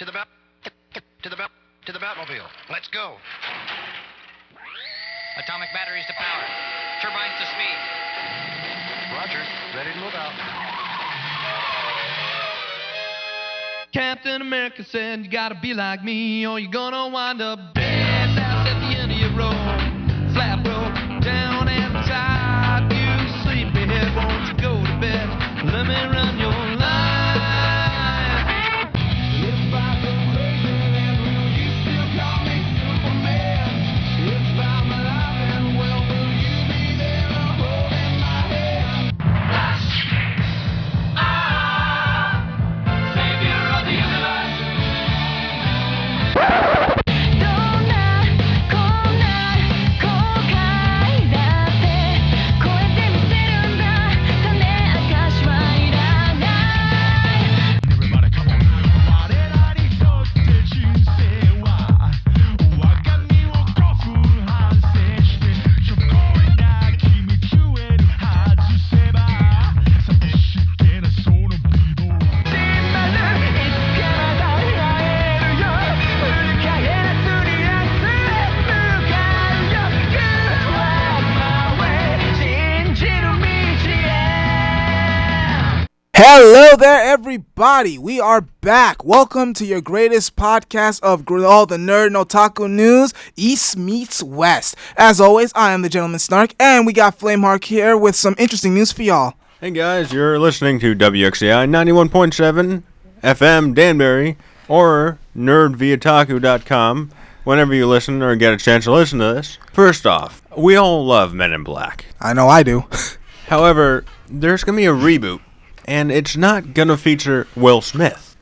To the Batmobile. Let's go. Atomic batteries to power. Turbines to speed. Roger. Ready to move out. Captain America said you gotta be like me or you're gonna wind up dead. That's at the end of your road. Flat broke down and tired. You sleepyhead, won't you go to bed? Let me run your line. If I go crazy, then will you still call me Superman? If I'm alive and well, will you be there holding my hand? Savior of the universe. どんなこんな後悔だって超えてみせるんだ種明かしはいらない Everybody come on. 我らにとって人生は我が身を5分反省してちょこいな君食える外せば寂しげなその美貌しまるいつかまた会えるよ振り返らずに明日へ向かうよ Good luck my way 信じる道へ Hello there, everybody. We are back. Welcome to your greatest podcast of all the nerd and otaku news, East meets West. As always, I am the Gentleman Snark, and we got Flamehark here with some interesting news for y'all. Hey guys, you're listening to WXCI 91.7 FM Danbury or nerdviataku.com whenever you listen or get a chance to listen to this. First off, we all love Men in Black. I know I do. However, there's going to be a reboot, and it's not going to feature Will Smith.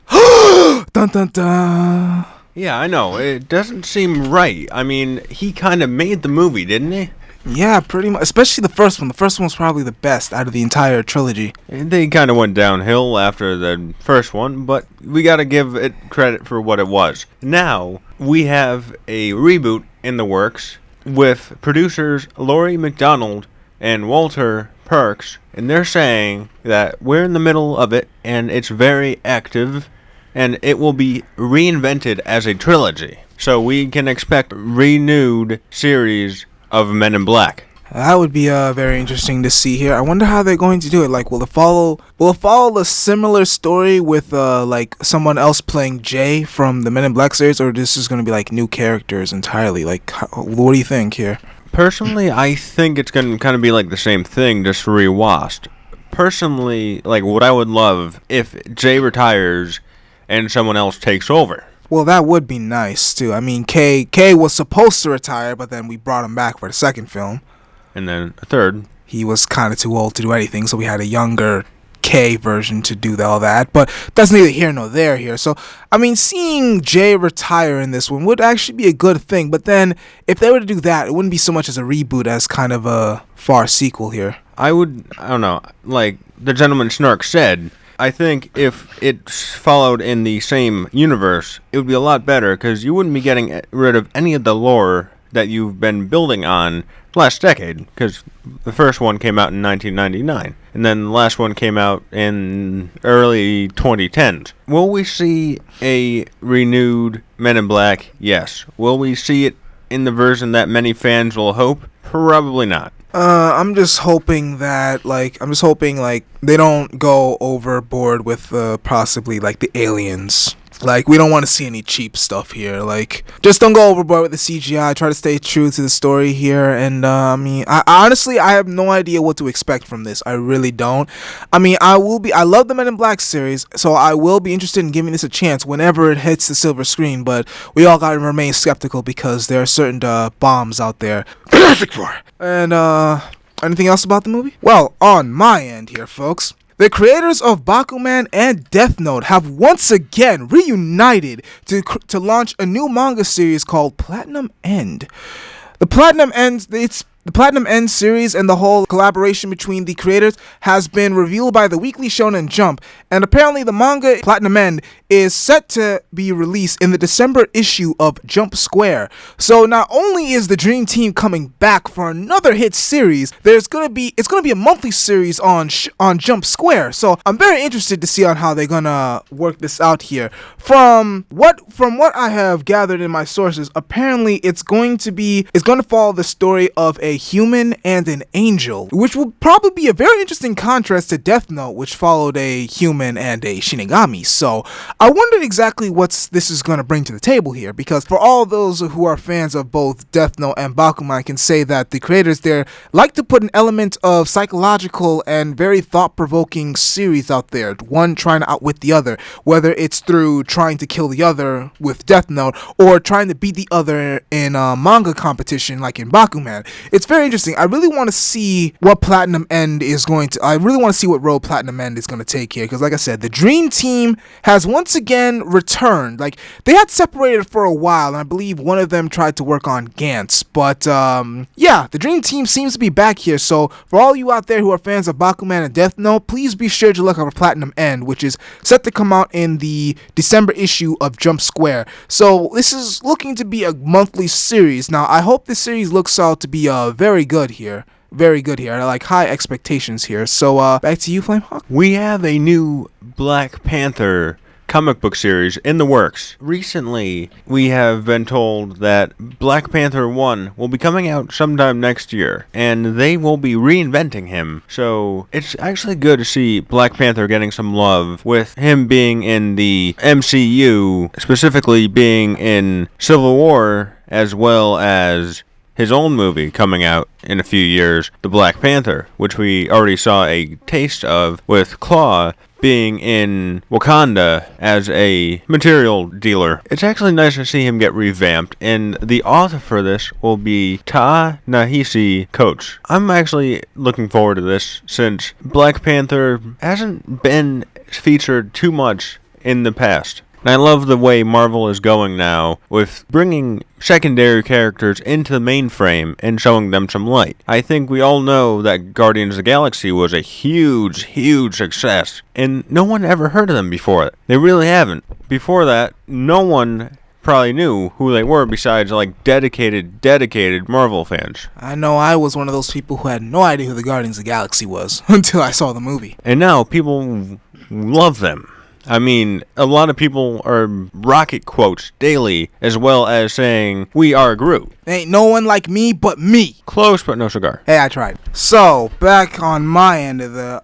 Dun dun dun. Yeah, I know, it doesn't seem right. I mean, he kind of made the movie, didn't he? Yeah, pretty much. Especially the first one. The first one was probably the best out of the entire trilogy. They kind of went downhill after the first one, but we got to give it credit for what it was. Now, we have a reboot in the works with producers Laurie McDonald and Walter Perks, and they're saying that we're in the middle of it, and it's very active, and it will be reinvented as a trilogy. So we can expect renewed series of Men in Black. That would be very interesting to see here. I wonder how they're going to do it. Like, will it follow a similar story with like someone else playing Jay from the Men in Black series, or this is going to be like new characters entirely? Like, what do you think here? Personally, I think it's going to kind of be like the same thing, just rewashed. Personally, like, what I would love if Jay retires and someone else takes over. Well, that would be nice too. I mean, K was supposed to retire, but then we brought him back for the second film. And then a third. He was kind of too old to do anything, so we had a younger K version to do all that. But that's neither here nor there here. So, I mean, seeing Jay retire in this one would actually be a good thing. But then, if they were to do that, it wouldn't be so much as a reboot as kind of a far sequel here. I don't know, like the Gentleman Snark said, I think if it followed in the same universe, it would be a lot better, because you wouldn't be getting rid of any of the lore that you've been building on last decade, because the first one came out in 1999, and then the last one came out in early 2010s. Will we see a renewed Men in Black? Yes. Will we see it in the version that many fans will hope? Probably not. I'm just hoping that, they don't go overboard with, possibly, like, the aliens. Like, we don't want to see any cheap stuff here. Like, just don't go overboard with the CGI. Try to stay true to the story here. And, I mean, I honestly have no idea what to expect from this. I really don't. I mean, I love the Men in Black series, so I will be interested in giving this a chance whenever it hits the silver screen. But we all gotta remain skeptical because there are certain, bombs out there. And, anything else about the movie? Well, on my end here, folks. The creators of Bakuman and Death Note have once again reunited to launch a new manga series called Platinum End. The Platinum End series and the whole collaboration between the creators has been revealed by the Weekly Shonen Jump, and apparently the manga Platinum End is set to be released in the December issue of Jump Square. So not only is the Dream Team coming back for another hit series, it's gonna be a monthly series on Jump Square. So I'm very interested to see on how they're gonna work this out here. From what I have gathered in my sources, apparently it's going to follow the story of a human and an angel, which will probably be a very interesting contrast to Death Note, which followed a human and a Shinigami. So I wondered exactly what this is going to bring to the table here, because for all those who are fans of both Death Note and Bakuman, I can say that the creators there like to put an element of psychological and very thought-provoking series out there, one trying to outwit the other, whether it's through trying to kill the other with Death Note or trying to beat the other in a manga competition like in Bakuman. It's very interesting. I really want to see what I really want to see what road Platinum End is going to take here, because like I said, the Dream Team has once again returned. Like, they had separated for a while, and I believe one of them tried to work on Gantz, but yeah, the Dream Team seems to be back here. So for all you out there who are fans of Bakuman and Death Note, please be sure to look out for Platinum End, which is set to come out in the December issue of Jump Square. So this is looking to be a monthly series. Now, I hope this series looks out to be very good here. Very good here. I like high expectations here. So back to you, Flamehawk. We have a new Black Panther comic book series in the works. Recently, we have been told that Black Panther 1 will be coming out sometime next year, and they will be reinventing him. So it's actually good to see Black Panther getting some love, with him being in the MCU, specifically being in Civil War, as well as his own movie coming out in a few years, The Black Panther, which we already saw a taste of, with Claw being in Wakanda as a material dealer. It's actually nice to see him get revamped, and the author for this will be Ta-Nehisi Coates. I'm actually looking forward to this, since Black Panther hasn't been featured too much in the past. And I love the way Marvel is going now with bringing secondary characters into the mainframe and showing them some light. I think we all know that Guardians of the Galaxy was a huge, huge success, and no one ever heard of them before that. They really haven't. Before that, no one probably knew who they were besides like dedicated Marvel fans. I know I was one of those people who had no idea who the Guardians of the Galaxy was until I saw the movie. And now people love them. I mean, a lot of people are rocket quotes daily, as well as saying, "We are Groot." Ain't no one like me but me. Close, but no cigar. Hey, I tried. So, back on my end of the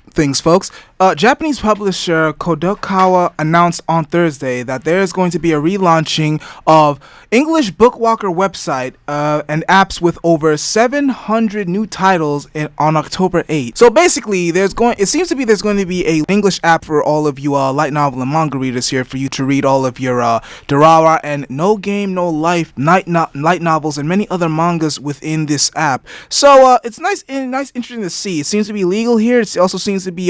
things, folks. Japanese publisher Kodokawa announced on Thursday that there is going to be a relaunching of English Bookwalker website and apps with over 700 new titles on October 8th. So basically, it seems to be there's going to be a English app for all of you light novel and manga readers here, for you to read all of your Darawa and No Game No Life light novels and many other mangas within this app. So it's interesting to see. It seems to be legal here. It also seems to be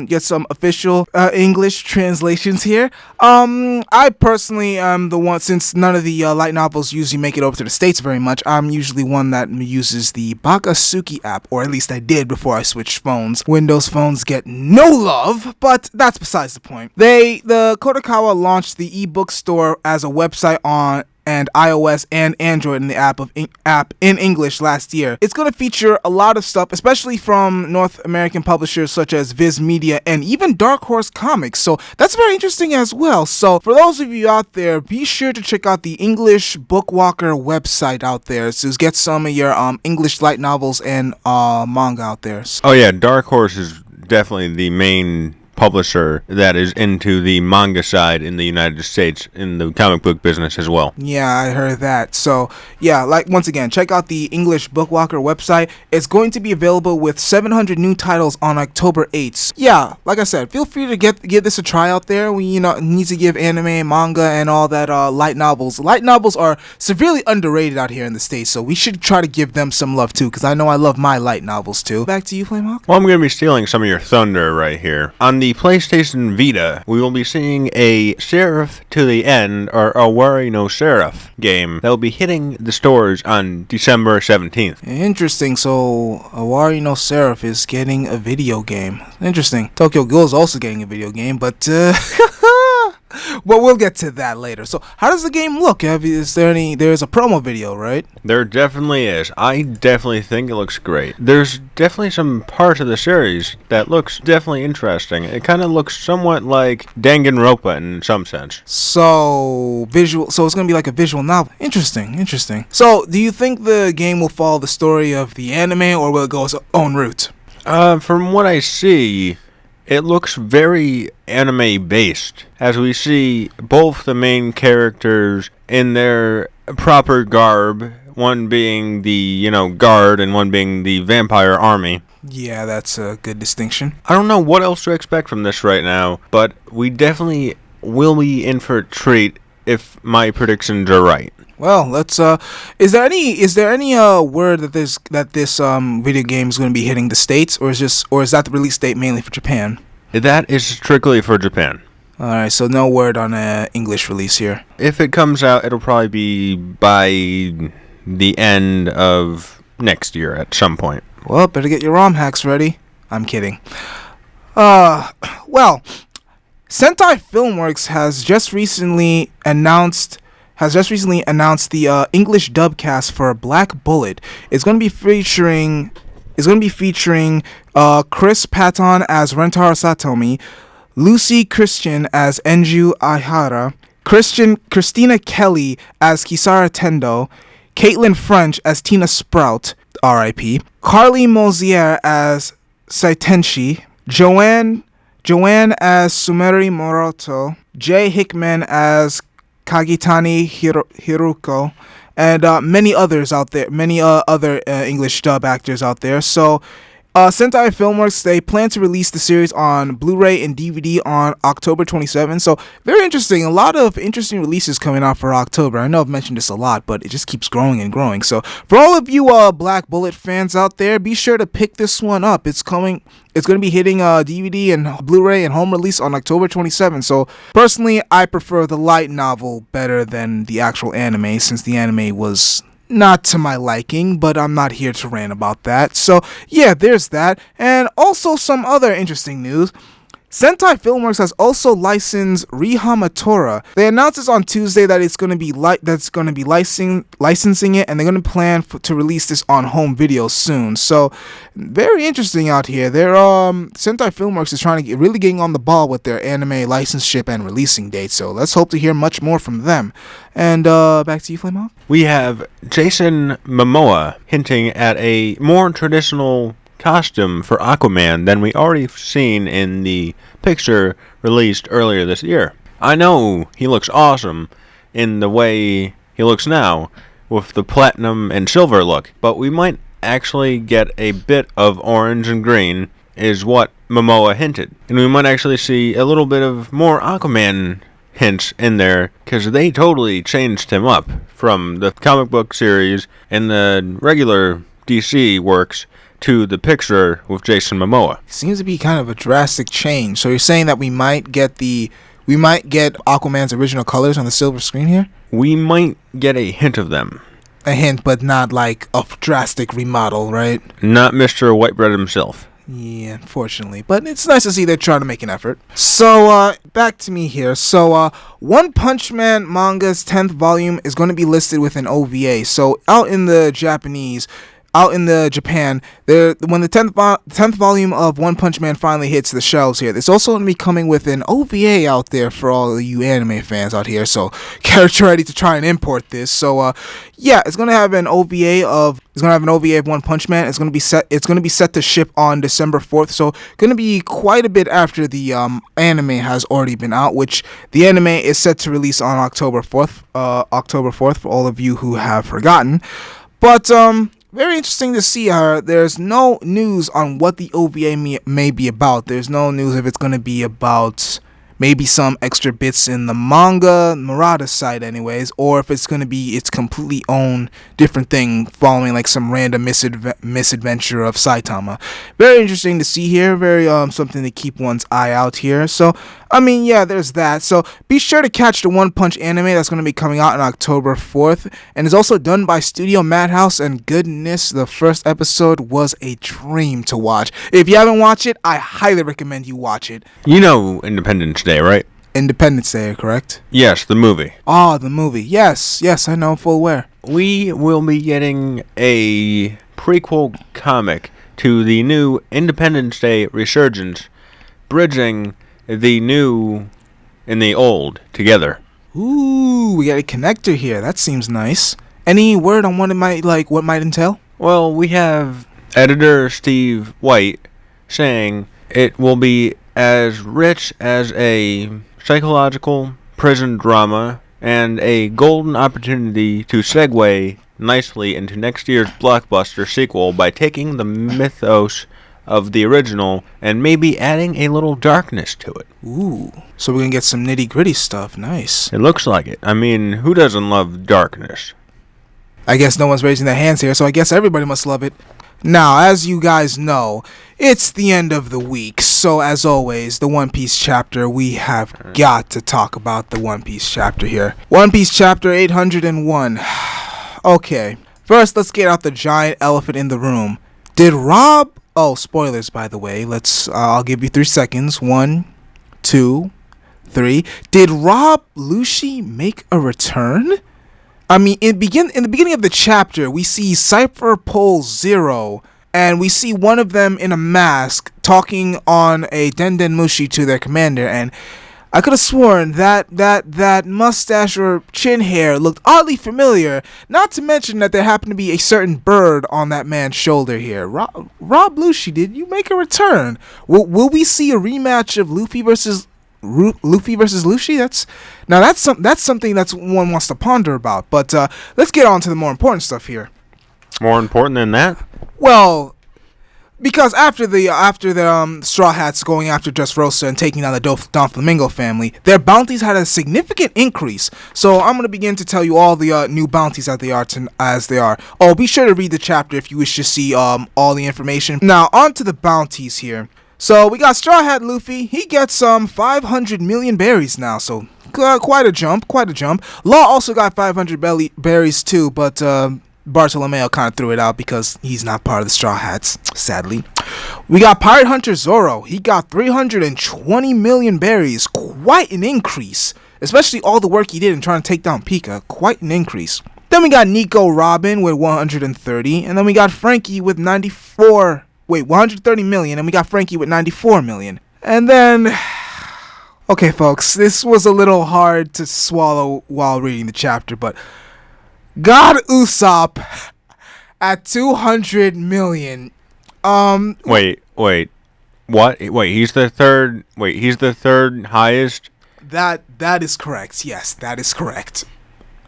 get some official English translations here. I personally am the one, since none of the light novels usually make it over to the States very much, I'm usually one that uses the Bakasuki app, or at least I did before I switched phones. Windows phones get no love, but that's besides the point. The Kodokawa launched the ebook store as a website on and iOS and Android in the app in English last year. It's going to feature a lot of stuff, especially from North American publishers such as Viz Media and even Dark Horse Comics. So that's very interesting as well. So for those of you out there, be sure to check out the English Bookwalker website out there to get some of your English light novels and manga out there. Oh yeah, Dark Horse is definitely the main publisher that is into the manga side in the United States in the comic book business as well. Yeah, I heard that. So yeah, like once again, check out the English Bookwalker website. It's going to be available with 700 new titles on October 8th. Yeah, like I said, feel free to give this a try out there. We need to give anime, manga, and all that light novels. Light novels are severely underrated out here in the States, so we should try to give them some love too, because I know I love my light novels too. Back to you, Flamehawk. Well, I'm going to be stealing some of your thunder right here. On the PlayStation Vita, we will be seeing a Seraph to the End, or a Worry No Seraph game that will be hitting the stores on December 17th. Interesting. So, Awari no Seraph is getting a video game. Interesting. Tokyo Ghoul is also getting a video game, but But we'll get to that later. So, how does the game look? There's a promo video, right? There definitely is. I definitely think it looks great. There's definitely some part of the series that looks definitely interesting. It kind of looks somewhat like Danganronpa in some sense. So it's gonna be like a visual novel. Interesting. So, do you think the game will follow the story of the anime, or will it go its own route? From what I see, it looks very anime-based, as we see both the main characters in their proper garb, one being the, guard, and one being the vampire army. Yeah, that's a good distinction. I don't know what else to expect from this right now, but we definitely will be in for a treat if my predictions are right. Well, let's. Is there any word that this video game is going to be hitting the States, or is that the release date mainly for Japan? That is strictly for Japan. All right, so no word on an English release here. If it comes out, it'll probably be by the end of next year at some point. Well, better get your ROM hacks ready. I'm kidding. Well, Sentai Filmworks has just recently announced the English dub cast for Black Bullet. It's going to be featuring Chris Patton as Rentaro Satomi, Lucy Christian as Enju Aihara, Christina Kelly as Kisara Tendo, Caitlin French as Tina Sprout, R.I.P., Carly Mosier as Saitenshi, Joanne as Sumeri Moroto, Jay Hickman as Kagitani Hiruko, and many others out there, many other English dub actors out there. So, Sentai Filmworks, they plan to release the series on Blu-ray and DVD on October 27th. So, very interesting. A lot of interesting releases coming out for October. I know I've mentioned this a lot, but it just keeps growing and growing. So, for all of you Black Bullet fans out there, be sure to pick this one up. It's going to be hitting DVD and Blu-ray and home release on October 27th. So, personally, I prefer the light novel better than the actual anime, since the anime was not to my liking, but I'm not here to rant about that. So, yeah, there's that. And also some other interesting news. Sentai Filmworks has also licensed Rihamatora. They announced this on Tuesday that it's going to be licensing it, and they're going to plan to release this on home video soon. So, very interesting out here. Sentai Filmworks is trying to really getting on the ball with their anime licenseship and releasing dates. So, let's hope to hear much more from them. And back to you, Flamehawk. We have Jason Momoa hinting at a more traditional costume for Aquaman than we already seen in the picture released earlier this year. I know he looks awesome in the way he looks now with the platinum and silver look, but we might actually get a bit of orange and green is what Momoa hinted. And we might actually see a little bit of more Aquaman hints in there, because they totally changed him up from the comic book series and the regular DC works to the picture with Jason Momoa. Seems to be kind of a drastic change. So you're saying that we might get Aquaman's original colors on the silver screen here? We might get a hint of them. A hint, but not like a drastic remodel, right? Not Mr. Whitebread himself. Yeah, unfortunately. But it's nice to see they're trying to make an effort. So, back to me here. So, One Punch Man manga's 10th volume is going to be listed with an OVA. So, out in Japan, when the 10th volume of One Punch Man finally hits the shelves here, it's also going to be coming with an OVA out there for all of you anime fans out here. So get ready to try and import this. So it's going to have an OVA of One Punch Man. It's going to be set to ship on December 4th. So going to be quite a bit after the anime has already been out, which the anime is set to release on October 4th. October 4th for all of you who have forgotten. But very interesting to see how there's no news on what the OVA may be about. There's no news if it's going to be about maybe some extra bits in the manga, Murata's side anyways, or if it's going to be its completely own different thing following like some random misadventure of Saitama. Very interesting to see here. Very something to keep one's eye out here. So, I mean, yeah, there's that. So, be sure to catch the One Punch anime that's going to be coming out on October 4th. And it's also done by Studio Madhouse. And goodness, the first episode was a dream to watch. If you haven't watched it, I highly recommend you watch it. You know Independence Day, right? Independence Day, correct? Yes, the movie. Ah, the movie. Yes, I know, full aware. We will be getting a prequel comic to the new Independence Day Resurgence, bridging the new and the old together. Ooh, we got a connector here. That seems nice. Any word on what it might entail? Well, we have editor Steve White saying it will be as rich as a psychological prison drama and a golden opportunity to segue nicely into next year's blockbuster sequel by taking the mythos of the original and maybe adding a little darkness to it. Ooh, so we're gonna get some nitty-gritty stuff. Nice. It looks like it. I mean, who doesn't love darkness? I guess no one's raising their hands here, so I guess everybody must love it. Now, as you guys know, it's the end of the week, so as always, the One Piece chapter, we have got to talk about the One Piece chapter here. One Piece chapter 801. Okay, first let's get out the giant elephant in the room. Did Rob... Oh, spoilers, by the way. I'll give you 3 seconds. 1, 2, 3. Did Rob Lucci make a return? I mean, in the beginning of the chapter, we see Cypher Pole Zero, and we see one of them in a mask talking on a Denden Mushi to their commander, and I could have sworn that mustache or chin hair looked oddly familiar, not to mention that there happened to be a certain bird on that man's shoulder here. Rob Lucci, did you make a return? Will we see a rematch of Luffy versus Lucci? That's something that one wants to ponder about. But let's get on to the more important stuff here. More important than that? Well, because after the Straw Hats going after Dressrosa and taking down the Don Flamingo family, their bounties had a significant increase. So I'm going to begin to tell you all the new bounties as they are. Oh, be sure to read the chapter if you wish to see all the information. Now, on to the bounties here. So we got Straw Hat Luffy. He gets 500 million berries now, so quite a jump. Law also got 500 berries too, but Bartolomeo kind of threw it out because he's not part of the Straw Hats, sadly. We got Pirate Hunter Zoro. He got 320 million berries, quite an increase, especially all the work he did in trying to take down Pika, quite an increase. Then we got Nico Robin with 130, and then we got Frankie with 130 million, and we got Frankie with 94 million. And then, okay folks, this was a little hard to swallow while reading the chapter, but God Usopp at 200 million. Wait. What? Wait, he's the third highest? That is correct. Yes, that is correct.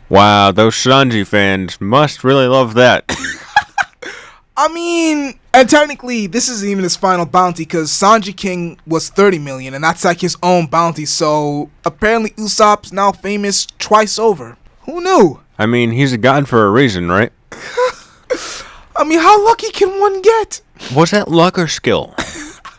Wow, those Sanji fans must really love that. I mean, and technically, this isn't even his final bounty because Sanji King was 30 million, and that's like his own bounty. So apparently, Usopp's now famous twice over. Who knew? I mean, he's a god for a reason, right? I mean, how lucky can one get? Was that luck or skill?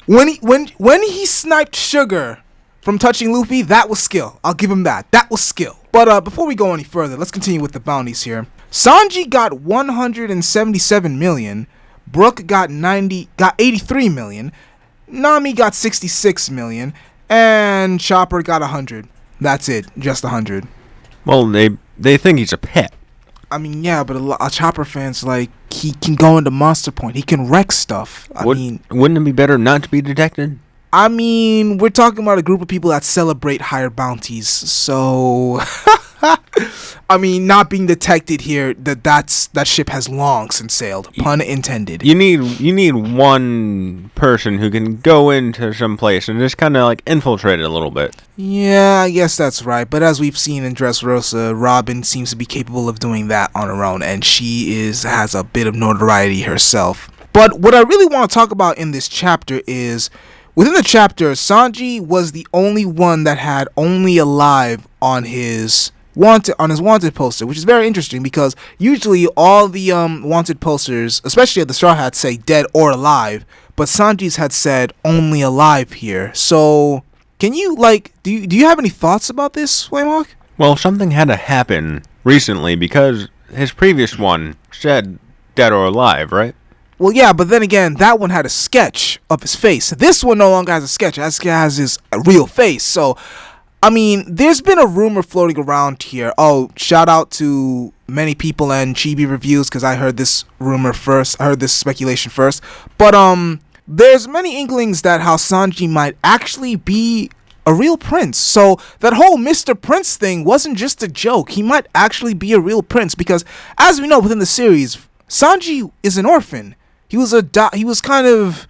When he sniped Sugar from touching Luffy, that was skill. I'll give him that. That was skill. But before we go any further, let's continue with the bounties here. Sanji got 177 million. Brook got 83 million. Nami got 66 million. And Chopper got 100. That's it. Just 100. Well, they think he's a pet. I mean, yeah, but a lot of Chopper fans, like, he can go into Monster Point. He can wreck stuff. Wouldn't it be better not to be detected? I mean, we're talking about a group of people that celebrate higher bounties. So, I mean, not being detected here, that ship has long since sailed. Pun intended. You need one person who can go into some place and just kind of like infiltrate it a little bit. Yeah, I guess that's right. But as we've seen in Dressrosa, Robin seems to be capable of doing that on her own, and she has a bit of notoriety herself. But what I really want to talk about in this chapter is, within the chapter, Sanji was the only one that had only alive on his wanted poster, which is very interesting because usually all the wanted posters, especially at the Straw Hats, say dead or alive, but Sanji's had said only alive here. So, can you do you have any thoughts about this, Flamehawk? Well, something had to happen recently because his previous one said dead or alive, right? Well, yeah, but then again, that one had a sketch of his face. This one no longer has a sketch. It has his real face. So, I mean, there's been a rumor floating around here. Oh, shout out to many people and Chibi Reviews, because I heard this rumor first. I heard this speculation first. But there's many inklings that how Sanji might actually be a real prince. So that whole Mr. Prince thing wasn't just a joke. He might actually be a real prince, because as we know within the series, Sanji is an orphan. He was kind of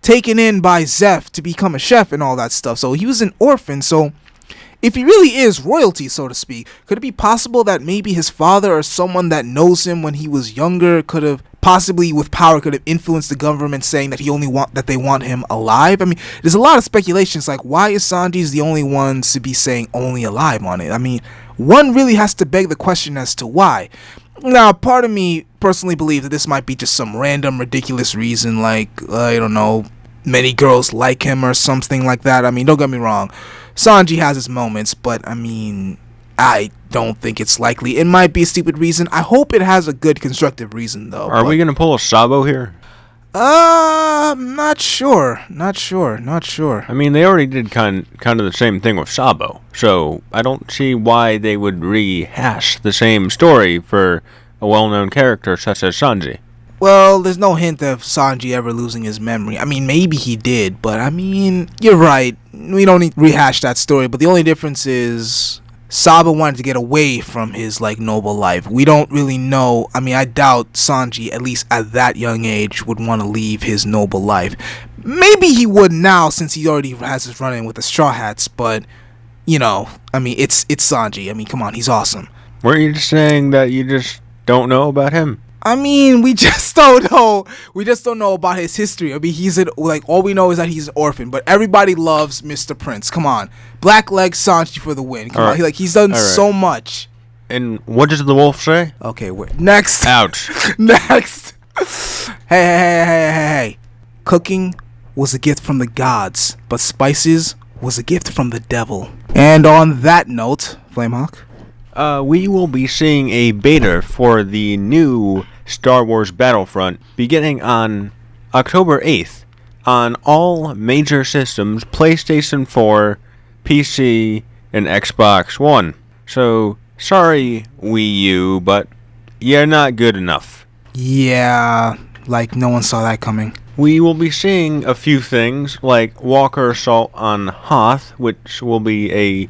taken in by Zeph to become a chef and all that stuff. So he was an orphan. So if he really is royalty, so to speak, could it be possible that maybe his father or someone that knows him when he was younger could have possibly with power could have influenced the government saying that they want him alive? I mean, there's a lot of speculations like why is Sanji's the only one to be saying only alive on it? I mean, one really has to beg the question as to why. Now, part of me personally believes that this might be just some random ridiculous reason, like I don't know, many girls like him or something like that. I mean, don't get me wrong, Sanji has his moments, but I mean, I don't think it's likely. It might be a stupid reason. I hope it has a good constructive reason, though. Are we gonna pull a Sabo here? Not sure. I mean, they already did kind of the same thing with Sabo, so I don't see why they would rehash the same story for a well-known character such as Sanji. Well, there's no hint of Sanji ever losing his memory. I mean, maybe he did, but I mean, you're right. We don't need to rehash that story, but the only difference is Sabo wanted to get away from his, like, noble life. We don't really know. I mean, I doubt Sanji, at least at that young age, would want to leave his noble life. Maybe he would now, since he already has his run-in with the Straw Hats, but, you know, I mean, it's Sanji. I mean, come on, he's awesome. Weren't you just saying that you just don't know about him? I mean, we just don't know. We just don't know about his history. I mean, all we know is that he's an orphan. But everybody loves Mr. Prince. Come on, Blackleg Sanji for the win. Come on, he's done so much. And what does the wolf say? Okay, wait. Next. Ouch. Next. Hey. Cooking was a gift from the gods, but spices was a gift from the devil. And on that note, Flamehawk, we will be seeing a beta for the new Star Wars Battlefront beginning on October 8th on all major systems, PlayStation 4, PC, and Xbox One. So, sorry Wii U, but you're not good enough. Yeah, like no one saw that coming. We will be seeing a few things like Walker Assault on Hoth, which will be a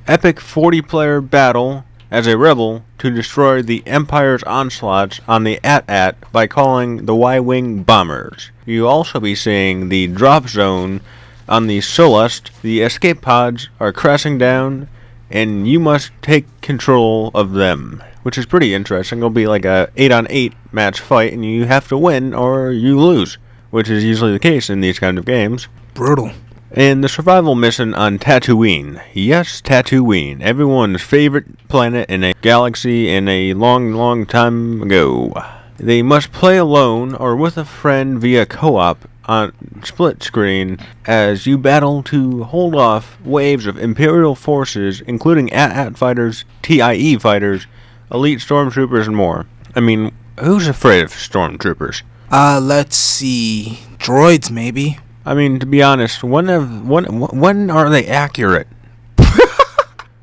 epic 40-player battle as a rebel to destroy the Empire's onslaughts on the AT-AT by calling the Y-Wing bombers. You'll also be seeing the drop zone on the Solust. The escape pods are crashing down, and you must take control of them, which is pretty interesting. It'll be like a 8-on-8 match fight, and you have to win or you lose, which is usually the case in these kind of games. Brutal. And the survival mission on Tatooine. Yes, Tatooine. Everyone's favorite planet in a galaxy in a long, long time ago. They must play alone or with a friend via co-op on split screen as you battle to hold off waves of Imperial forces, including AT-AT fighters, TIE fighters, elite stormtroopers, and more. I mean, who's afraid of stormtroopers? Let's see. Droids, maybe. I mean, to be honest, when are they accurate?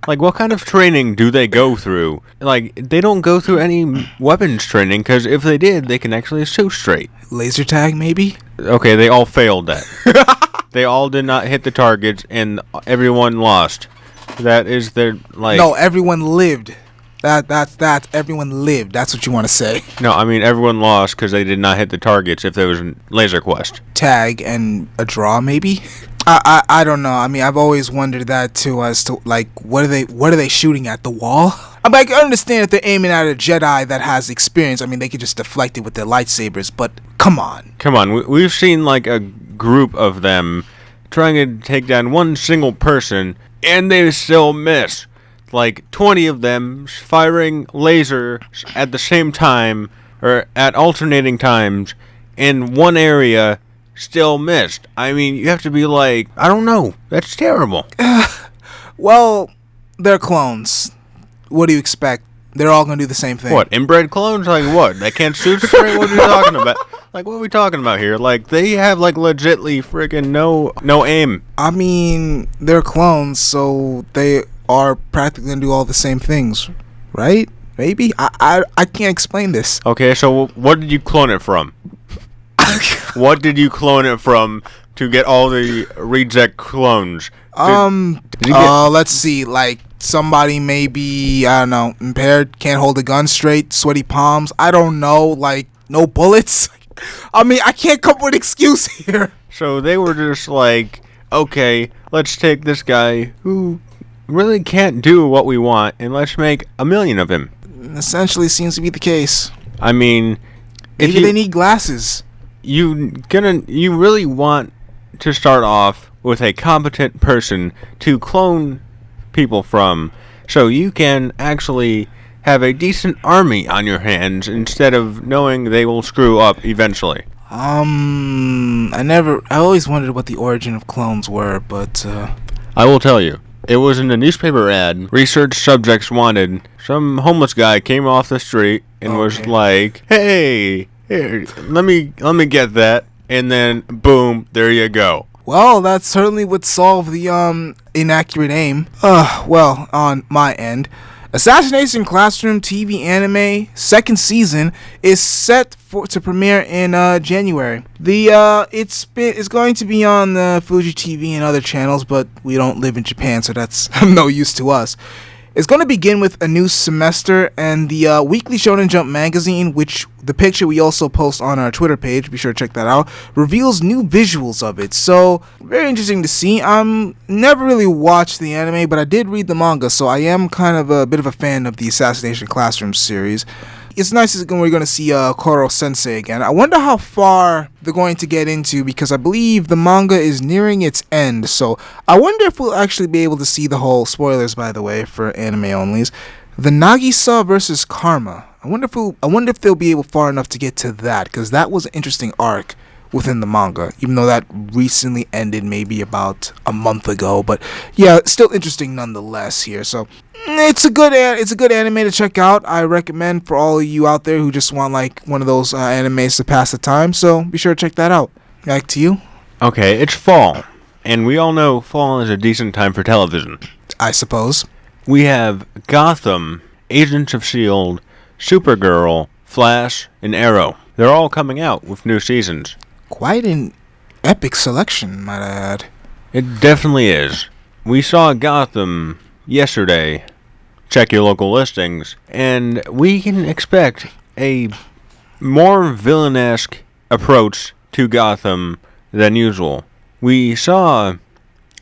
Like, what kind of training do they go through? Like, they don't go through any weapons training, because if they did, they can actually shoot straight. Laser tag, maybe? Okay, they all failed that. They all did not hit the targets, and everyone lost. That is their, like... No, everyone lived. That's everyone lived. That's what you want to say. No, I mean, everyone lost because they did not hit the targets if there was a laser quest. Tag and a draw, maybe? I don't know. I mean, I've always wondered that too, as to like what are they shooting at, the wall? I mean, I can understand if they're aiming at a Jedi that has experience. I mean, they could just deflect it with their lightsabers. But come on, we've seen like a group of them trying to take down one single person, and they still miss. Like 20 of them firing lasers at the same time or at alternating times in one area. Still missed. I mean, you have to be like, I don't know. That's terrible. Well, they're clones. What do you expect? They're all gonna do the same thing. What, inbred clones? Like what? They can't shoot straight? What are you talking about? Like, what are we talking about here? Like, they have, like, legitly freaking no aim. I mean, they're clones, so they are practically gonna do all the same things, right? Maybe? I can't explain this. Okay, so what did you clone it from? What did you clone it from to get all the reject clones? Did you get... Let's see, like, somebody maybe, I don't know, impaired, can't hold a gun straight, sweaty palms, I don't know, like, no bullets. I mean, I can't come up with an excuse here. So they were just like, okay, let's take this guy who really can't do what we want, and let's make 1 million of him. Essentially seems to be the case. I mean, Maybe they need glasses. You really want to start off with a competent person to clone people from, so you can actually have a decent army on your hands instead of knowing they will screw up eventually. I always wondered what the origin of clones were, but I will tell you. It was in a newspaper ad. Research subjects wanted. Some homeless guy came off the street and was like, "Hey, here, let me get that." And then boom, there you go. well, that certainly would solve the inaccurate aim. Well, on my end, Assassination Classroom TV anime second season is set to premiere in January. It's going to be on Fuji TV and other channels, but we don't live in Japan, so that's no use to us. It's going to begin with a new semester, and the Weekly Shonen Jump magazine, which the picture we also post on our Twitter page, be sure to check that out, reveals new visuals of it. So, very interesting to see. Never really watched the anime, but I did read the manga, so I am kind of a bit of a fan of the Assassination Classroom series. It's nice that we're going to see Koro Sensei again. I wonder how far they're going to get into, because I believe the manga is nearing its end. So I wonder if we'll actually be able to see the whole, spoilers by the way, for anime onlys, the Nagisa versus Karma. I wonder if they'll be able far enough to get to that, because that was an interesting arc within the manga, even though that recently ended maybe about a month ago. But yeah, still interesting nonetheless here. So it's a good anime to check out. I recommend for all of you out there who just want like one of those animes to pass the time. So be sure to check that out. Back to you. Okay, it's fall, and we all know fall is a decent time for television. I suppose. We have Gotham, Agents of S.H.I.E.L.D., Supergirl, Flash, and Arrow. They're all coming out with new seasons. Quite an epic selection, might I add. It definitely is. We saw Gotham yesterday. Check your local listings. And we can expect a more villainesque approach to Gotham than usual. We saw,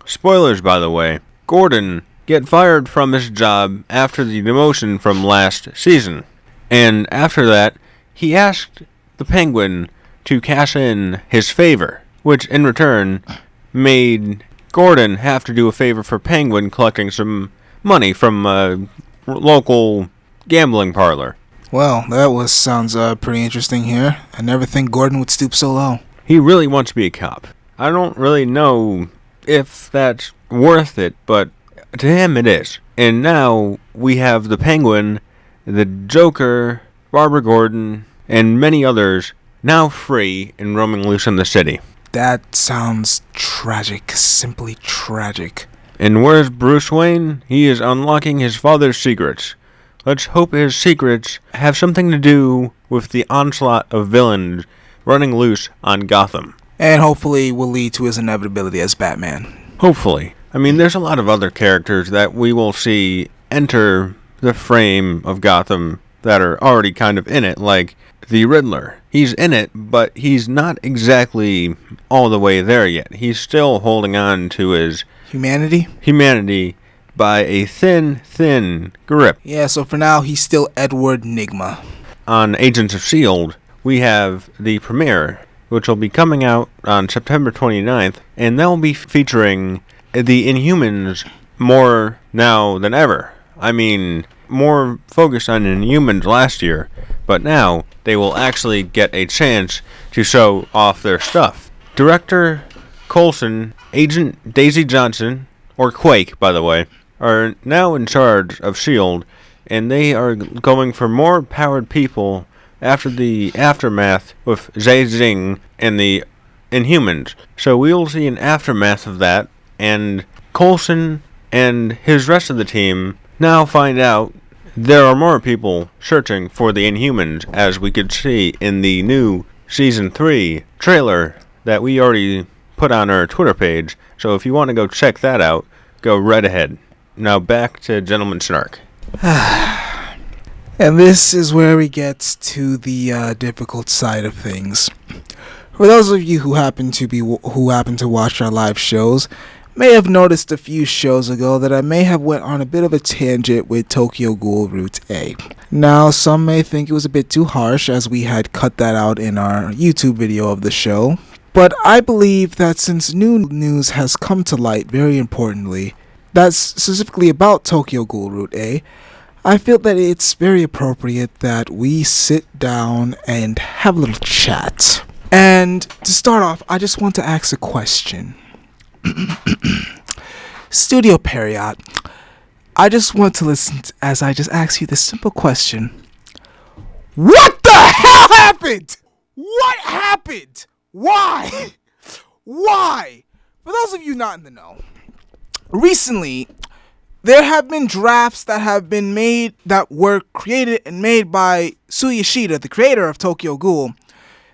spoilers by the way, Gordon get fired from his job after the demotion from last season. And after that, he asked the Penguin to cash in his favor, which in return made Gordon have to do a favor for Penguin, collecting some money from a local gambling parlor. Well, that sounds pretty interesting here. I never think Gordon would stoop so low. He really wants to be a cop. I don't really know if that's worth it, but to him it is. And now we have the Penguin, the Joker, Barbara Gordon, and many others now free and roaming loose in the city. That sounds tragic, simply tragic. And where's Bruce Wayne? He is unlocking his father's secrets. Let's hope his secrets have something to do with the onslaught of villains running loose on Gotham. And hopefully will lead to his inevitability as Batman. Hopefully. I mean, there's a lot of other characters that we will see enter the frame of Gotham that are already kind of in it, like the Riddler. He's in it, but he's not exactly all the way there yet. He's still holding on to his humanity by a thin grip. Yeah, so for now, he's still Edward Nygma. On Agents of S.H.I.E.L.D., we have the premiere, which will be coming out on September 29th, and they'll be featuring the Inhumans more now than ever. I mean, more focused on Inhumans last year, but now they will actually get a chance to show off their stuff. Director Coulson, Agent Daisy Johnson, or Quake, by the way, are now in charge of S.H.I.E.L.D., and they are going for more powered people after the aftermath with Zhe Jing and the Inhumans. So we will see an aftermath of that, and Coulson and his rest of the team now find out there are more people searching for the Inhumans, as we could see in the new Season 3 trailer that we already put on our Twitter page. So if you want to go check that out, go right ahead. Now back to Gentleman Snark. And this is where we get to the difficult side of things. For those of you who happen to watch our live shows, may have noticed a few shows ago that I may have went on a bit of a tangent with Tokyo Ghoul Root A. Now, some may think it was a bit too harsh, as we had cut that out in our YouTube video of the show. But I believe that since new news has come to light, very importantly, that's specifically about Tokyo Ghoul Root A, I feel that it's very appropriate that we sit down and have a little chat. And to start off, I just want to ask a question. Studio Period, I just want to listen as I just ask you this simple question. What the hell happened? What happened? Why? Why? For those of you not in the know, recently, there have been drafts that have been made that were created and made by Suya Shida, the creator of Tokyo Ghoul.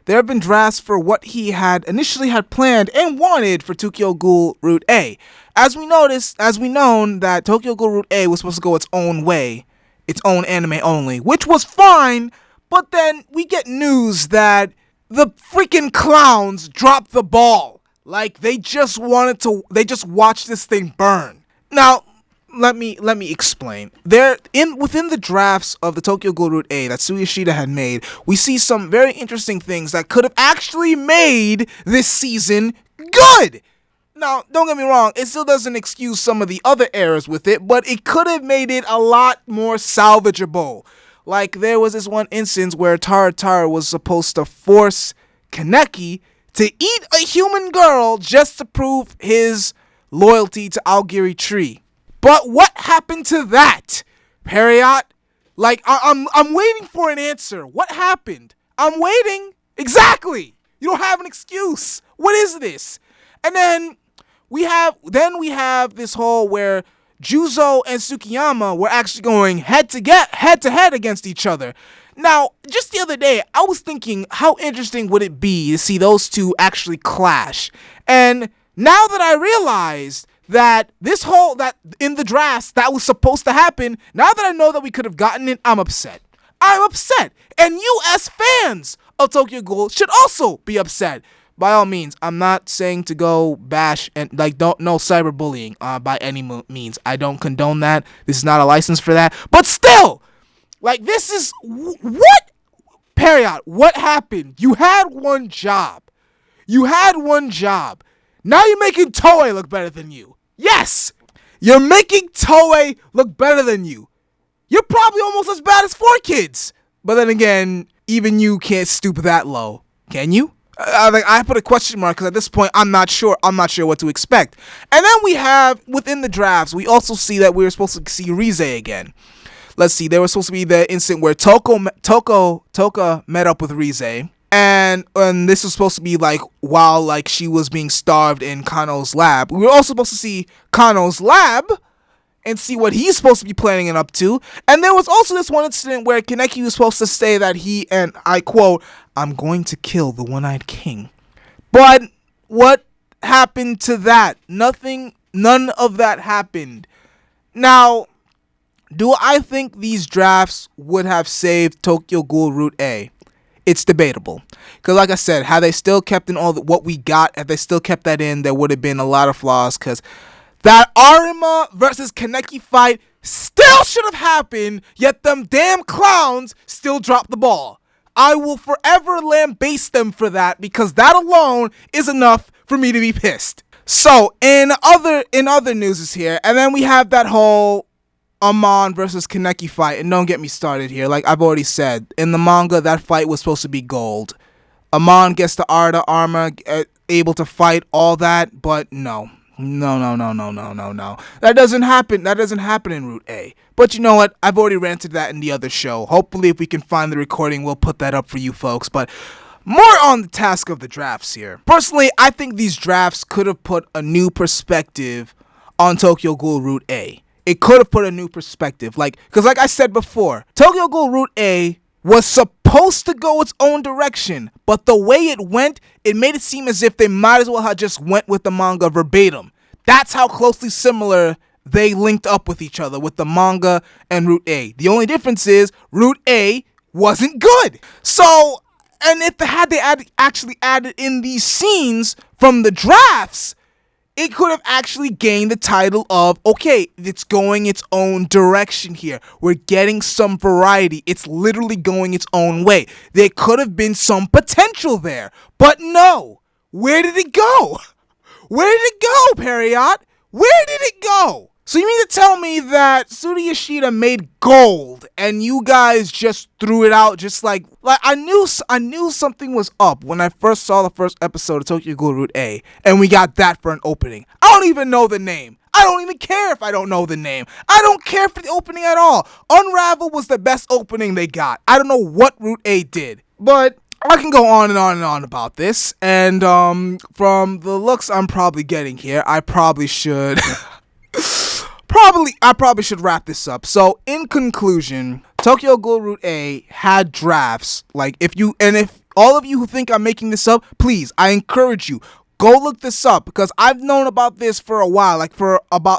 There have been drafts for what he had initially had planned and wanted for Tokyo Ghoul Root A. As we known that Tokyo Ghoul Root A was supposed to go its own way, its own anime only, which was fine, but then we get news that the freaking clowns dropped the ball. Like, they just watched this thing burn. Now, let me explain. Within the drafts of the Tokyo Ghoul Root A that Suya Shida had made, we see some very interesting things that could have actually made this season good. Now, don't get me wrong, it still doesn't excuse some of the other errors with it, but it could have made it a lot more salvageable. Like, there was this one instance where Tara was supposed to force Kaneki to eat a human girl just to prove his loyalty to Aogiri Tree. But what happened to that, Period? Like, I'm waiting for an answer. What happened? I'm waiting. Exactly. You don't have an excuse. What is this? And then we have this whole where Juzo and Tsukiyama were actually going head to head against each other. Now, just the other day, I was thinking, how interesting would it be to see those two actually clash? And now that I realized that that in the drafts that was supposed to happen, now that I know that we could have gotten it, I'm upset. I'm upset. And you as fans of Tokyo Ghoul should also be upset. By all means, I'm not saying to go bash and no cyberbullying by any means. I don't condone that. This is not a license for that. But still, like, this is what? Period. What happened? You had one job. Now you're making Toei look better than you. Yes! You're making Toei look better than you. You're probably almost as bad as 4Kids. But then again, even you can't stoop that low. Can you? I put a question mark because at this point, I'm not sure what to expect. And then we have, within the drafts, we also see that we were supposed to see Rize again. Let's see, there was supposed to be the instant where Toka met up with Rize. And this was supposed to be like while like she was being starved in Kano's lab. We were also supposed to see Kano's lab and see what he's supposed to be planning and up to. And there was also this one incident where Kaneki was supposed to say that he, and I quote, "I'm going to kill the One-Eyed King." But what happened to that? Nothing, none of that happened. Now, do I think these drafts would have saved Tokyo Ghoul Root A? It's debatable. Because like I said, had they still kept in what we got, had they still kept that in, there would have been a lot of flaws. Because that Arima versus Kaneki fight still should have happened, yet them damn clowns still dropped the ball. I will forever lambaste them for that, because that alone is enough for me to be pissed. So, in other news is here, and then we have that whole Amon versus Kaneki fight, and don't get me started here. Like I've already said, in the manga, that fight was supposed to be gold. Amon gets the armor, able to fight all that, but no. No. That doesn't happen. That doesn't happen in Root A. But you know what? I've already ranted that in the other show. Hopefully, if we can find the recording, we'll put that up for you folks. But more on the task of the drafts here. Personally, I think these drafts could have put a new perspective on Tokyo Ghoul Root A. It could have put a new perspective. Because like I said before, Tokyo Ghoul Root A was supposed to go its own direction, but the way it went, it made it seem as if they might as well have just went with the manga verbatim. That's how closely similar they linked up with each other, with the manga and Root A. The only difference is Root A wasn't good. So, and if they actually added in these scenes from the drafts, it could have actually gained the title of, okay, it's going its own direction here. We're getting some variety. It's literally going its own way. There could have been some potential there. But no. Where did it go? Where did it go, Period? Where did it go? So you mean to tell me that Sudi Yoshida made gold and you guys just threw it out just like I knew something was up when I first saw the first episode of Tokyo Ghoul Root A and we got that for an opening. I don't even know the name. I don't even care if I don't know the name. I don't care for the opening at all. Unravel was the best opening they got. I don't know what Root A did, but I can go on and on and on about this. And from the looks I'm probably getting here, I probably should wrap this up. So, in conclusion, Tokyo Ghoul Root A had drafts. If all of you who think I'm making this up, please, I encourage you, go look this up because I've known about this for a while,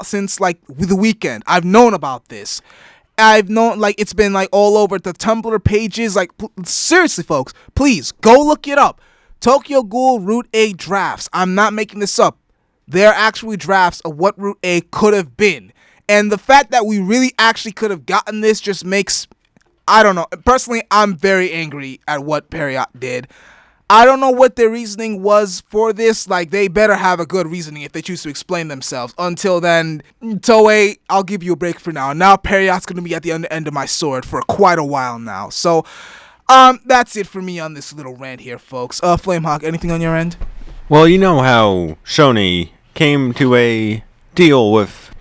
since the weekend. I've known about this. I've known, it's been, all over the Tumblr pages. Seriously, folks, please, go look it up. Tokyo Ghoul Root A drafts. I'm not making this up. They're actually drafts of what Root A could have been. And the fact that we really actually could have gotten this just makes, I don't know. Personally, I'm very angry at what Period did. I don't know what their reasoning was for this. They better have a good reasoning if they choose to explain themselves. Until then, Toei, I'll give you a break for now. Now Period's going to be at the end of my sword for quite a while now. So, that's it for me on this little rant here, folks. Flamehawk, anything on your end? Well, you know how Sony came to a deal with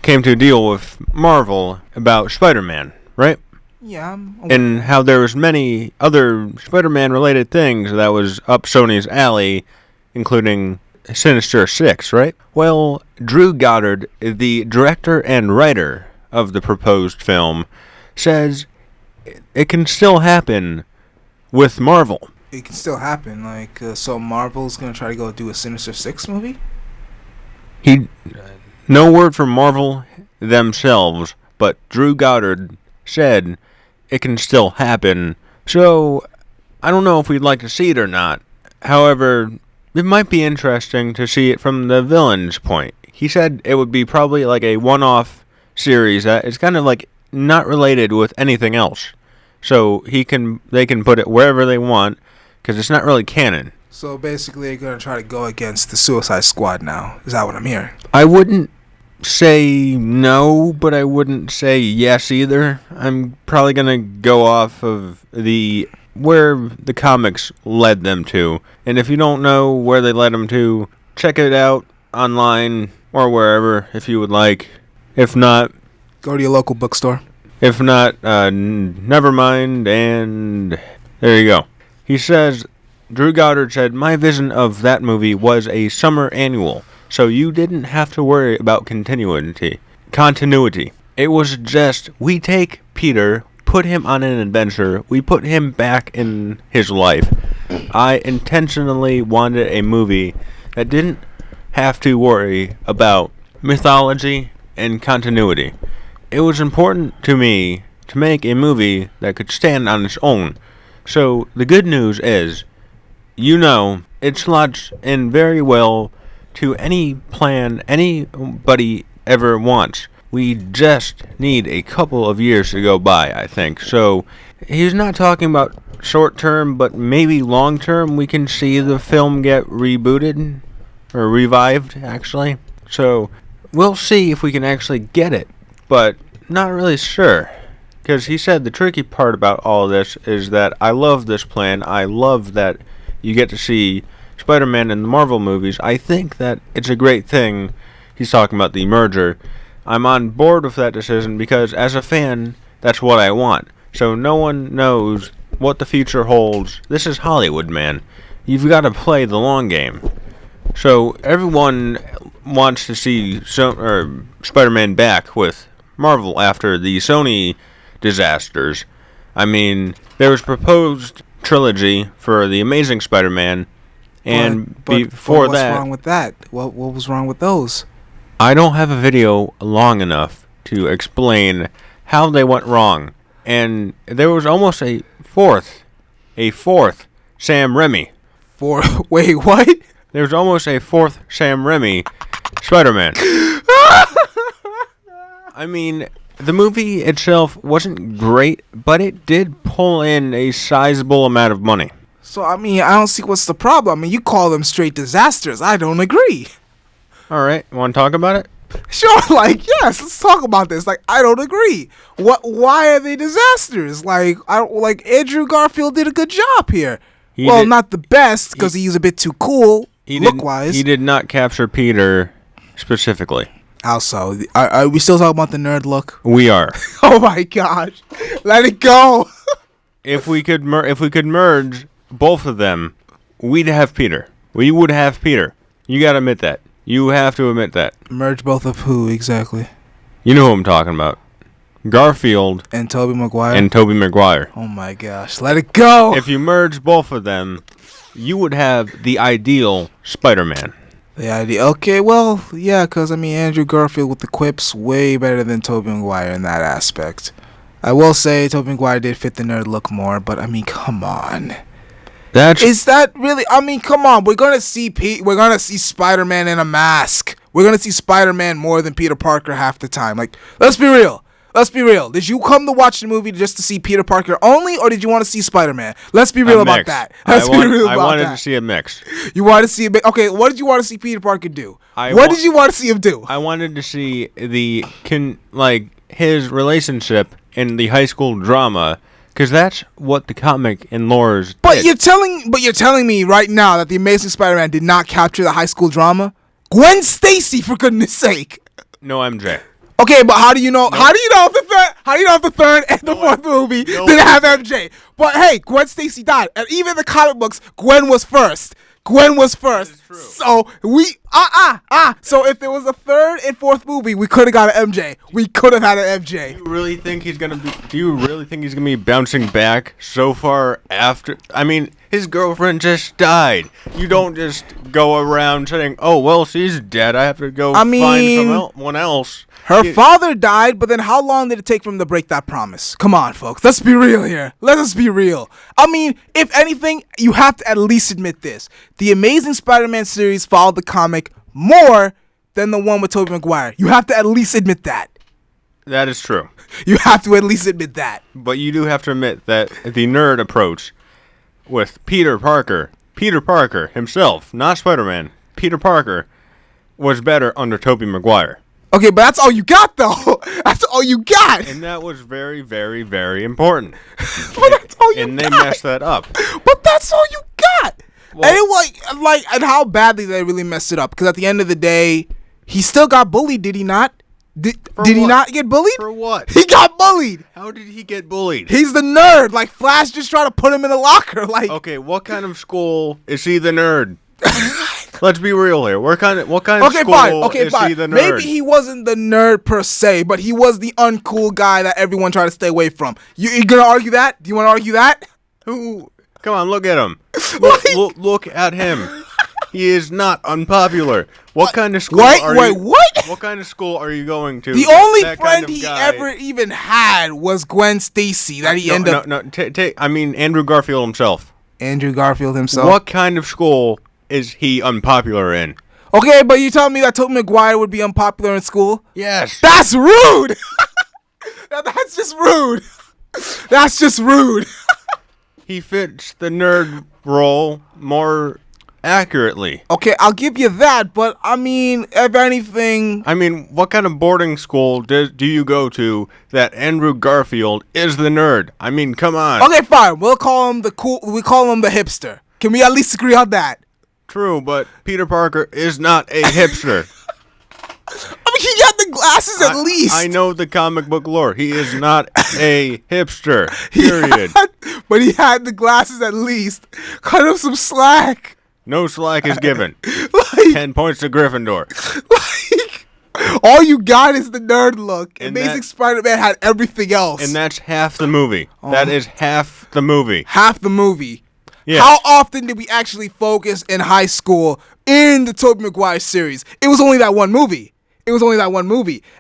Marvel about Spider-Man, right? Yeah. And how there was many other Spider-Man related things that was up Sony's alley, including Sinister Six, right? Well, Drew Goddard, the director and writer of the proposed film, says it can still happen with Marvel. It can still happen. So Marvel's going to try to go do a Sinister Six movie? No word from Marvel themselves, but Drew Goddard said it can still happen. So, I don't know if we'd like to see it or not. However, it might be interesting to see it from the villain's point. He said it would be probably a one-off series that is kind of not related with anything else. So they can put it wherever they want because it's not really canon. So basically, they're going to try to go against the Suicide Squad now. Is that what I'm hearing? I wouldn't say no, but I wouldn't say yes either. I'm probably going to go off of where the comics led them to. And if you don't know where they led them to, check it out online or wherever if you would like. If not, go to your local bookstore. If not, never mind, and there you go. He says, Drew Goddard said, my vision of that movie was a summer annual, so you didn't have to worry about continuity. It was just, we take Peter, put him on an adventure, we put him back in his life. I intentionally wanted a movie that didn't have to worry about mythology and continuity. It was important to me to make a movie that could stand on its own. So the good news is, it slots in very well to any plan anybody ever wants. We just need a couple of years to go by, I think. So he's not talking about short term, but maybe long term we can see the film get rebooted or revived, actually. So we'll see if we can actually get it, but not really sure. Because he said the tricky part about all this is that I love this plan. I love that you get to see Spider-Man in the Marvel movies. I think that it's a great thing he's talking about the merger. I'm on board with that decision because as a fan, that's what I want. So no one knows what the future holds. This is Hollywood, man. You've got to play the long game. So everyone wants to see Spider-Man back with Marvel after the Sony disasters. I mean, there was proposed trilogy for the Amazing Spider-Man, and before what's that, wrong with that? What was wrong with those? I don't have a video long enough to explain how they went wrong. And there was almost a fourth Sam Raimi. Wait, what? There was almost a fourth Sam Raimi Spider-Man. I mean, the movie itself wasn't great, but it did pull in a sizable amount of money. So, I mean, I don't see what's the problem. I mean, you call them straight disasters. I don't agree. All right, want to talk about it? Sure, like, yes, let's talk about this. Like, I don't agree. Why are they disasters? Like, Andrew Garfield did a good job here. Not the best, because he's a bit too cool, look-wise. He did not capture Peter specifically. How so? Are we still talking about the nerd look? We are. Oh my gosh. Let it go. If we could merge both of them, we'd have Peter. We would have Peter. You gotta admit that. You have to admit that. Merge both of who exactly? You know who I'm talking about. Garfield and Tobey Maguire. Oh my gosh. Let it go. If you merge both of them, you would have the ideal Spider-Man. The idea. Okay, well, yeah, because, I mean, Andrew Garfield with the quips, way better than Tobey Maguire in that aspect. I will say Tobey Maguire did fit the nerd look more, but, I mean, come on. Is that really? I mean, come on. We're gonna see Spider-Man in a mask. We're gonna see Spider-Man more than Peter Parker half the time. Like, let's be real. Did you come to watch the movie just to see Peter Parker only, or did you want to see Spider-Man? Let's be real about that. I wanted to see a mix. You wanted to see a mix? Okay, what did you want to see Peter Parker do? What did you want to see him do? I wanted to see his relationship in the high school drama. Because that's what the comic and lores did. You're telling me right now that the Amazing Spider-Man did not capture the high school drama? Gwen Stacy, for goodness sake. No MJ. Okay, but how do you know? No. How do you know if the third and the fourth movie didn't have MJ? But hey, Gwen Stacy died, and even in the comic books, Gwen was first. So So if there was a third and fourth movie, we could have got an MJ. We could have had an MJ. Do you really think he's gonna be bouncing back so far after? I mean, his girlfriend just died. You don't just go around saying, "Oh well, she's dead. I have to go find someone else." Her father died, but then how long did it take for him to break that promise? Come on, folks. Let's be real here. Let us be real. I mean, if anything, you have to at least admit this. The Amazing Spider-Man series followed the comic more than the one with Tobey Maguire. You have to at least admit that. That is true. You have to at least admit that. But you do have to admit that the nerd approach with Peter Parker himself, not Spider-Man, Peter Parker, was better under Tobey Maguire. Okay, but that's all you got, though. That's all you got. And that was very, very, very important. But that's all you got. And they messed that up. But that's all you got. Well, and and how badly they really messed it up. Because at the end of the day, he still got bullied, did he not? Did he not get bullied? For what? He got bullied. How did he get bullied? He's the nerd. Like, Flash just tried to put him in a locker. Like, okay, what kind of school is he the nerd? Let's be real here. What kind of school is he the nerd? Maybe he wasn't the nerd per se, but he was the uncool guy that everyone tried to stay away from. You gonna argue that? Do you want to argue that? Who? Come on, look at him. Look at him. He is not unpopular. What kind of school What kind of school are you going to? The only friend he ever even had was Gwen Stacy. That he ended up. I mean, Andrew Garfield himself. Andrew Garfield himself. What kind of school is he unpopular in? Okay, but you telling me that Tobey Maguire would be unpopular in school? Yes. That's rude. That's just rude. That's just rude. He fits the nerd role more accurately. Okay, I'll give you that, but I mean, if anything... I mean, what kind of boarding school do you go to that Andrew Garfield is the nerd? I mean, come on. Okay, fine. We'll call him the hipster. Can we at least agree on that? True, but Peter Parker is not a hipster. I mean, he had the glasses at least. I know the comic book lore. He is not a hipster. He Period. but he had the glasses at least. Cut him some slack. No slack is given. Like, 10 points to Gryffindor. like, all you got is the nerd look. And Amazing that- Spider-Man had everything else. And that's half the movie. That is half the movie. Half the movie. Yes. How often did we actually focus in high school in the Tobey Maguire series? It was only that one movie.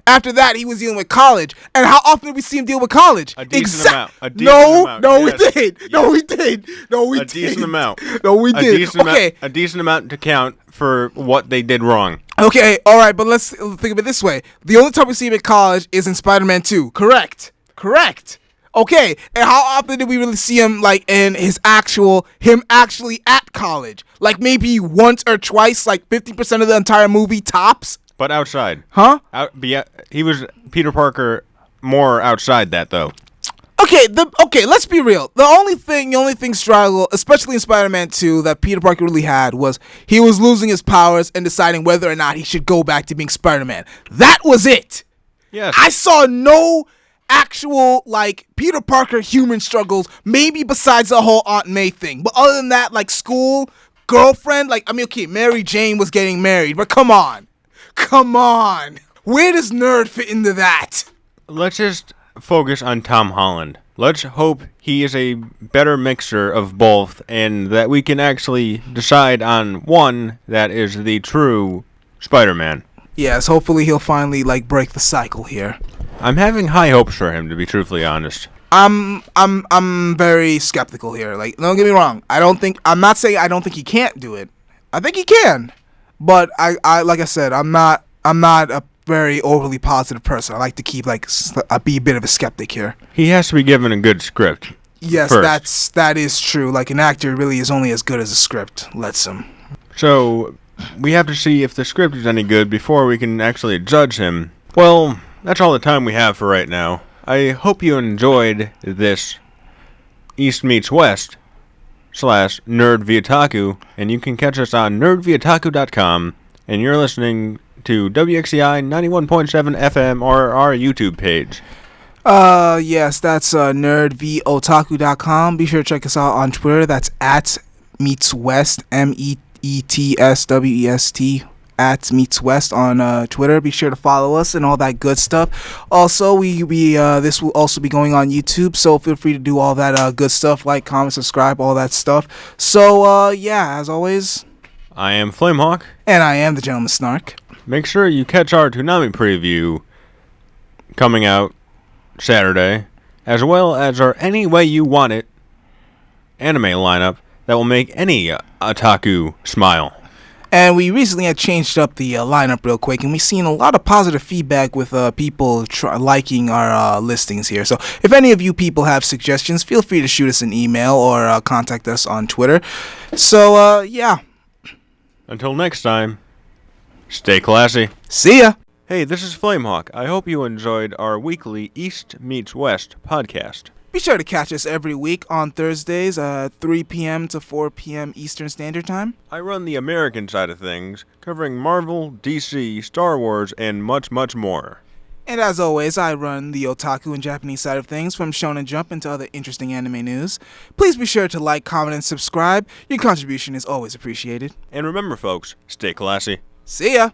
After that, he was dealing with college. And how often did we see him deal with college? A decent amount. A decent No, amount. no, Yes. we did. No, Yes. we did. No, we A did. decent amount. No, we A did. decent Okay. amount. A decent amount to count for what they did wrong. Okay, all right, but let's think of it this way. The only time we see him in college is in Spider-Man 2. Correct. Okay, and how often did we really see him, like, in him actually at college? Like, maybe once or twice, like 50% of the entire movie tops? But outside. Huh? He was Peter Parker more outside that, though. Okay, let's be real. The only thing struggle, especially in Spider-Man 2, that Peter Parker really had was he was losing his powers and deciding whether or not he should go back to being Spider-Man. That was it. Yes. I saw no actual, like, Peter Parker human struggles, maybe besides the whole Aunt May thing. But other than that, like, school, girlfriend, like, I mean, okay, Mary Jane was getting married, but come on. Where does nerd fit into that? Let's just focus on Tom Holland. Let's hope he is a better mixer of both and that we can actually decide on one that is the true Spider-Man. Yes, hopefully he'll finally, like, break the cycle here. I'm having high hopes for him, to be truthfully honest. I'm very skeptical here. Like, don't get me wrong. I'm not saying I don't think he can't do it. I think he can. But I like I said, I'm not a very overly positive person. I like to keep be a bit of a skeptic here. He has to be given a good script. Yes, first. that is true. Like, an actor really is only as good as a script lets him. So, we have to see if the script is any good before we can actually judge him. Well, that's all the time we have for right now. I hope you enjoyed this East Meets West / Nerd via Otaku, and you can catch us on nerdviataku.com, and you're listening to WXCI 91.7 FM or our YouTube page. Yes, that's nerdvotaku.com. Be sure to check us out on Twitter. That's at meetswest, MEETSWEST, at meetswest on Twitter. Be sure to follow us and all that good stuff. Also, this will also be going on YouTube, so feel free to do all that good stuff, like, comment, subscribe, all that stuff. So, yeah, as always, I am Flamehawk. and I am the Gentleman Snark. Make sure you catch our Toonami preview coming out Saturday, as well as our Any Way You Want It anime lineup that will make any otaku smile. And we recently had changed up the lineup real quick, and we've seen a lot of positive feedback with people liking our listings here. So if any of you people have suggestions, feel free to shoot us an email or contact us on Twitter. So, yeah. Until next time, stay classy. See ya! Hey, this is Flamehawk. I hope you enjoyed our weekly East Meets West podcast. Be sure to catch us every week on Thursdays, 3 p.m. to 4 p.m. Eastern Standard Time. I run the American side of things, covering Marvel, DC, Star Wars, and much, much more. And as always, I run the otaku and Japanese side of things, from Shonen Jump into other interesting anime news. Please be sure to like, comment, and subscribe. Your contribution is always appreciated. And remember, folks, stay classy. See ya!